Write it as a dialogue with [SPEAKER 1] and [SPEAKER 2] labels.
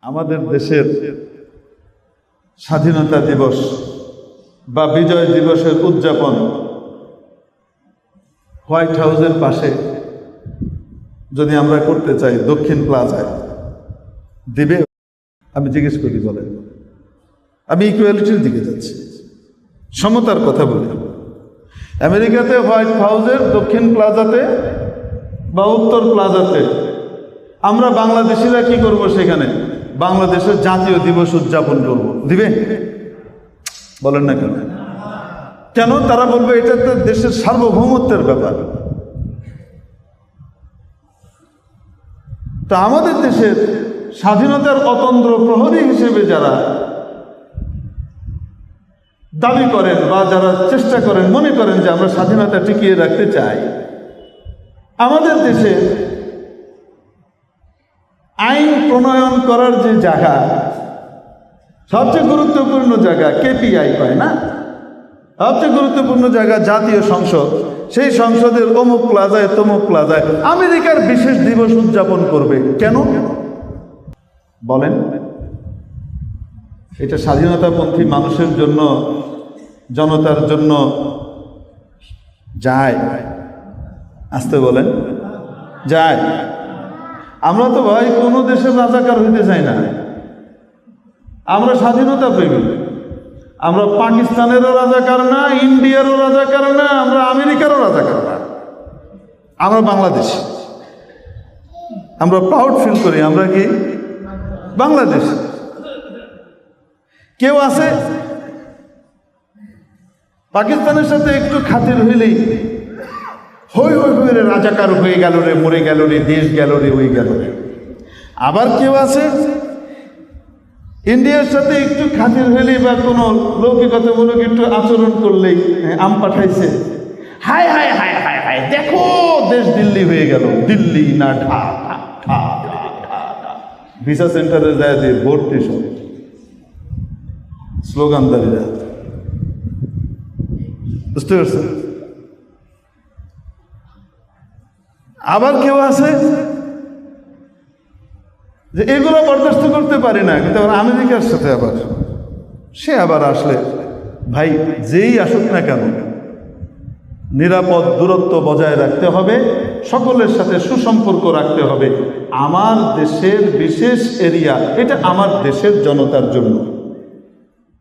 [SPEAKER 1] আমাদের দেশের স্বাধীনতা দিবস বা বিজয় দিবসের উদযাপন হোয়াইট হাউসের পাশে যদি আমরা করতে চাই দক্ষিণ প্লাজায় দিবে? আমি জিজ্ঞেস করি, বলেন। আমি ইকুয়ালিটির দিকে যাচ্ছি, সমতার কথা বলি। আমেরিকাতে হোয়াইট হাউসের দক্ষিণ প্লাজাতে বা উত্তর প্লাজাতে আমরা বাংলাদেশিরা কি করব? সেখানে বাংলাদেশের জাতীয় দিবস উদযাপন করব, দিবে? বলেন না কেন? কেন? তারা বলবে এটা তো দেশের সার্বভৌমত্বের ব্যাপার। তা আমাদের দেশের স্বাধীনতার অতন্দ্র প্রহরী হিসেবে যারা দাবি করেন বা যারা চেষ্টা করেন, মনে করেন যে আমরা স্বাধীনতা টিকিয়ে রাখতে চাই, আমাদের দেশে আইন প্রণয়ন করার যে জায়গা, সবচেয়ে গুরুত্বপূর্ণ জায়গা কেপিআই পায় না, সবচেয়ে গুরুত্বপূর্ণ জায়গা জাতীয় সংসদ, সেই সংসদের অমুক প্লাজায় তমুক প্লাজায় আমেরিকার বিশেষ দিবস উদযাপন করবে কেন? বলেন। এটা স্বাধীনতাপন্থী মানুষের জন্য, জনতার জন্য যায়? আসতে বলেন, যায়? আমরা তো ভাই কোনো দেশের রাজাকার হইতে চাই না, আমরা স্বাধীনতা প্রেমী। আমরা পাকিস্তানেরও রাজাকার না, ইন্ডিয়ারও রাজাকার না, আমরা আমেরিকারও রাজাকার না, আমরা বাংলাদেশি। আমরা প্রাউড ফিল করি আমরা কি বাংলাদেশ। কেউ আছে পাকিস্তানের সাথে একটু খাতির হইলেই হই হই হই রে, রাজাকার হয়ে গেল রে, মরে গেল রে, দেশ গেল রে, হয়ে গেল রে। আবার কেউ আছে ইন্ডিয়ার সাথে একটু খাতির হইলেই বা কোনো লৌকিকতামূলক একটু আচরণ করলেই আম পাঠাইছে, হায় হায় হায় হায় হায়, দেখো দেশ দিল্লি হয়ে গেল, দিল্লি না ঢাকা, ভিসা সেন্টারে যায় দিয়ে ভর্তি সব স্লোগানদারীরা। বুঝতে পারছেন? আবার কেউ আছে যে এগুলো বরদাস্ত করতে পারি না, কিন্তু আবার আমেরিকার সাথে আবার সে আবার আসলে ভাই যেই আসুক না কেন নিরাপদ দূরত্ব বজায় রাখতে হবে, সকলের সাথে সুসম্পর্ক রাখতে হবে। আমার দেশের বিশেষ এরিয়া, এটা আমার দেশের জনতার জন্য।